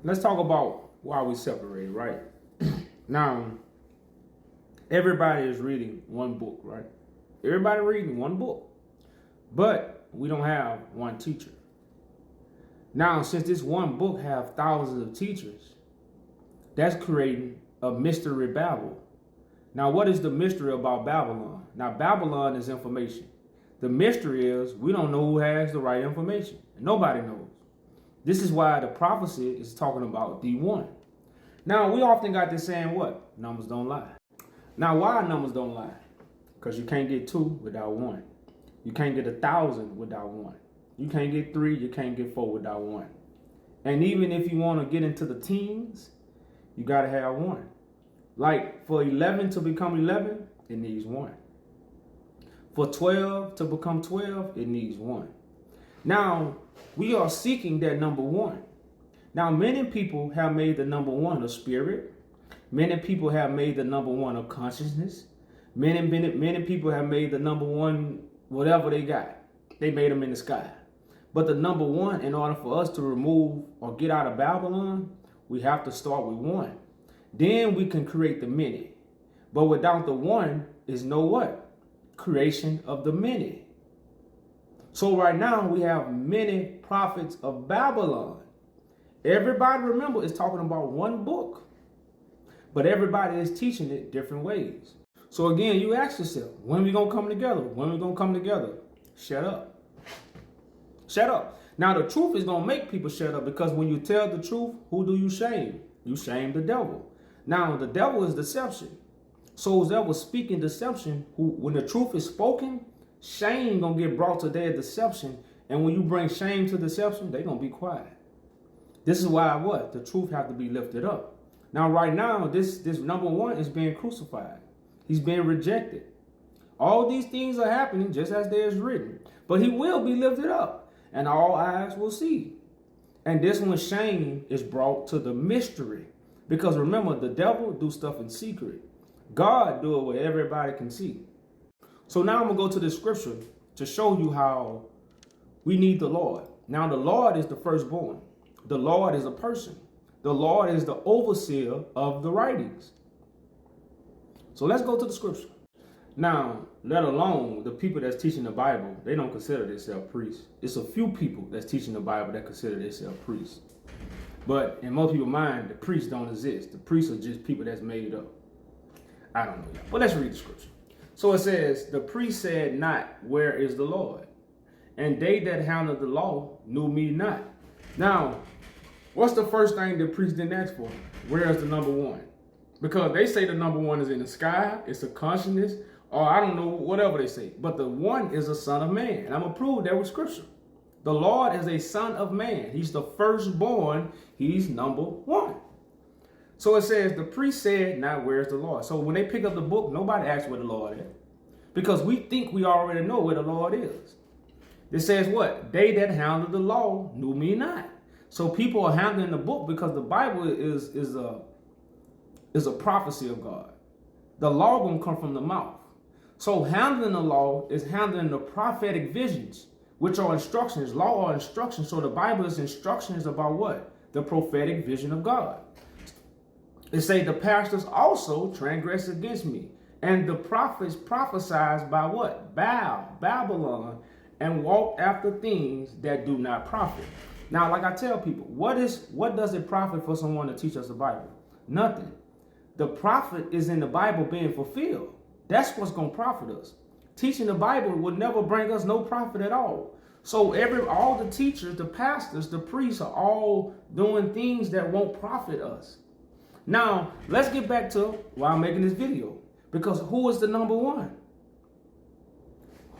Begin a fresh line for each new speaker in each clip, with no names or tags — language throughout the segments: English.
Let's talk about why we separated, right? Now, everybody is reading one book, right? Everybody reading one book, but we don't have one teacher. Now, since this one book have thousands of teachers, that's creating a mystery Babel. Now, what is the mystery about Babylon? Now, Babylon is information. The mystery is we don't know who has the right information. Nobody knows. This is why the prophecy is talking about the one. Now, we often got this saying what? Numbers don't lie. Now, why numbers don't lie? Because you can't get 2 without 1. You can't get 1,000 without 1. You can't get 3, you can't get 4 without 1. And even if you want to get into the teens, you got to have 1. Like for 11 to become 11, it needs 1. For 12 to become 12, it needs 1. Now, we are seeking that number 1. Now, many people have made the number 1 a spirit. Many people have made the number 1 a consciousness. Many people have made the number 1 whatever they got. They made them in the sky. But the number 1, in order for us to remove or get out of Babylon, we have to start with 1. Then we can create the many. But without the 1 is no what? Creation of the many. So right now we have many prophets of Babylon. Everybody, remember, is talking about one book. But everybody is teaching it different ways. So again, you ask yourself, when we going to come together? When we going to come together? Shut up. Shut up. Now the truth is going to make people shut up, because when you tell the truth, who do you shame? You shame the devil. Now the devil is deception. So whoever speaking deception, when the truth is spoken, shame going to get brought to their deception. And when you bring shame to deception, they're going to be quiet. This is why what? The truth have to be lifted up. Now right now, this number 1 is being crucified. He's being rejected. All these things are happening just as there is written. But he will be lifted up, and all eyes will see. And this one, shame, is brought to the mystery. Because remember, the devil do stuff in secret. God do it where everybody can see. So now I'm going to go to the scripture to show you how we need the Lord. Now the Lord is the firstborn. The Lord is a person. The Lord is the overseer of the writings. So let's go to the scripture. Now, let alone the people that's teaching the Bible, they don't consider themselves priests. It's a few people that's teaching the Bible that consider themselves priests. But in most people's mind, the priests don't exist. The priests are just people that's made up. I don't know y'all. But let's read the scripture. So it says, the priest said not, where is the Lord? And they that handled the law knew me not. Now, what's the first thing the priest didn't ask for? Where is the number 1? Because they say the number 1 is in the sky, it's a consciousness, or I don't know, whatever they say. But the 1 is a son of man. And I'm going to prove that with scripture. The Lord is a son of man. He's the firstborn. He's number 1. So it says, the priest said, now where's the Lord? So when they pick up the book, nobody asks where the Lord is. Because we think we already know where the Lord is. It says what? They that handled the law knew me not. So people are handling the book because the Bible is a prophecy of God. The law gonna come from the mouth. So handling the law is handling the prophetic visions, which are instructions. Law are instructions. So the Bible is instructions about what? The prophetic vision of God. It say the pastors also transgress against me, and the prophets prophesied by what? Babylon, and walk after things that do not profit. Now, like I tell people, what does it profit for someone to teach us the Bible? Nothing. The profit is in the Bible being fulfilled. That's what's going to profit us. Teaching the Bible would never bring us no profit at all. So all the teachers, the pastors, the priests are all doing things that won't profit us. Now, let's get back to why I'm making this video. Because who is the number 1?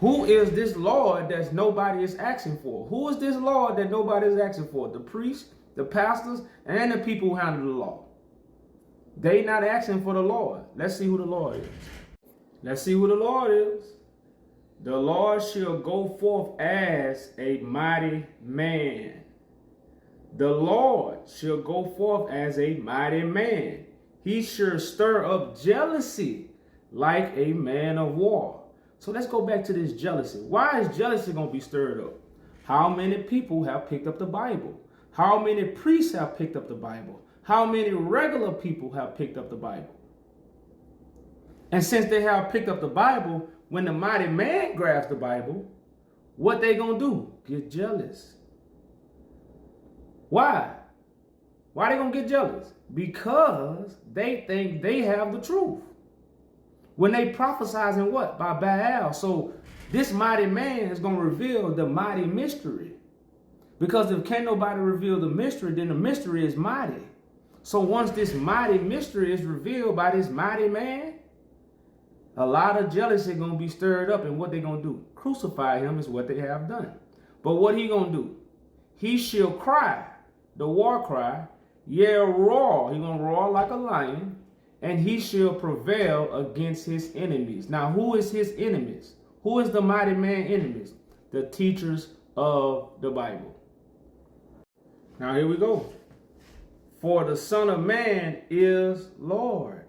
Who is this Lord that nobody is asking for? Who is this Lord that nobody is asking for? The priests, the pastors, and the people who handle the law. They not asking for the Lord. Let's see who the Lord is. Let's see who the Lord is. The Lord shall go forth as a mighty man. The Lord shall go forth as a mighty man. He shall stir up jealousy like a man of war. So let's go back to this jealousy. Why is jealousy going to be stirred up? How many people have picked up the Bible? How many priests have picked up the Bible? How many regular people have picked up the Bible? And since they have picked up the Bible, when the mighty man grabs the Bible, what they gonna do? Get jealous. Why? Why they gonna get jealous? Because they think they have the truth. When they prophesizing what? By Baal. So this mighty man is gonna reveal the mighty mystery. Because if can't nobody reveal the mystery, then the mystery is mighty. So once this mighty mystery is revealed by this mighty man, a lot of jealousy is going to be stirred up. And what they going to do? Crucify him is what they have done. But what he going to do? He shall cry, the war cry, yeah, roar. He going to roar like a lion, and he shall prevail against his enemies. Now, who is his enemies? Who is the mighty man enemies? The teachers of the Bible. Now here we go. For the Son of Man is Lord.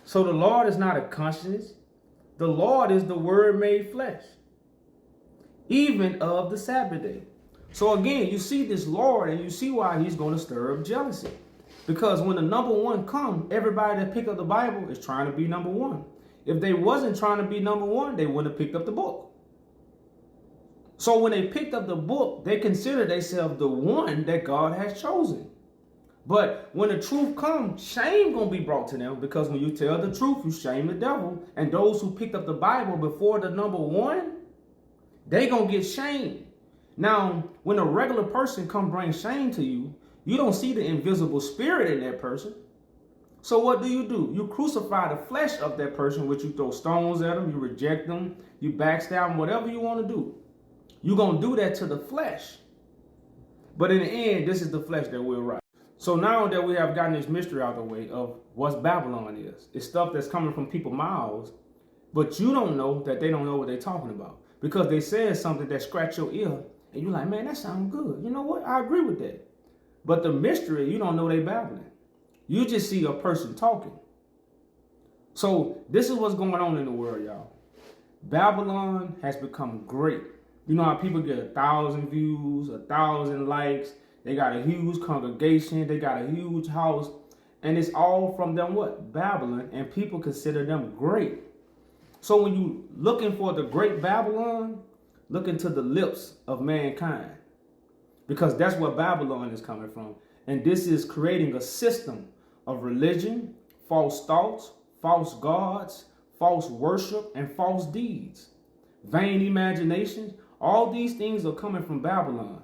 So the Lord is not a consciousness. The Lord is the Word made flesh, even of the Sabbath day. So again, you see this Lord, and you see why he's going to stir up jealousy. Because when the number one comes, everybody that pick up the Bible is trying to be number one. If they wasn't trying to be number one, they wouldn't have picked up the book. So when they picked up the book, they consider themselves the one that God has chosen. But when the truth comes, shame gonna be brought to them, because when you tell the truth, you shame the devil. And those who picked up the Bible before the number one, they gonna get shamed. Now, when a regular person come bring shame to you, you don't see the invisible spirit in that person. So what do? You crucify the flesh of that person, which you throw stones at them, you reject them, you backstab them, whatever you want to do. You're going to do that to the flesh. But in the end, this is the flesh that will rise. So now that we have gotten this mystery out of the way of what Babylon is, it's stuff that's coming from people's mouths, but you don't know that they don't know what they're talking about. Because they said something that scratched your ear, and you're like, man, that sounds good. You know what? I agree with that. But the mystery, you don't know they babbling. You just see a person talking. So this is what's going on in the world, y'all. Babylon has become great. You know how people get 1,000 views, 1,000 likes. They got a huge congregation. They got a huge house. And it's all from them what? Babylon. And people consider them great. So when you looking for the great Babylon, look into the lips of mankind. Because that's where Babylon is coming from. And this is creating a system of religion, false thoughts, false gods, false worship, and false deeds. Vain imaginations. All these things are coming from Babylon.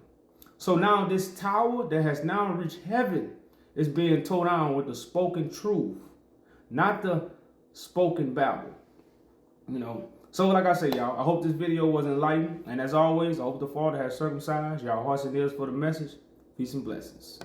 So now this tower that has now reached heaven is being torn down with the spoken truth, not the spoken babble. You know. So like I say, y'all, I hope this video was enlightening. And as always, I hope the Father has circumcised y'all hearts and ears for the message. Peace and blessings.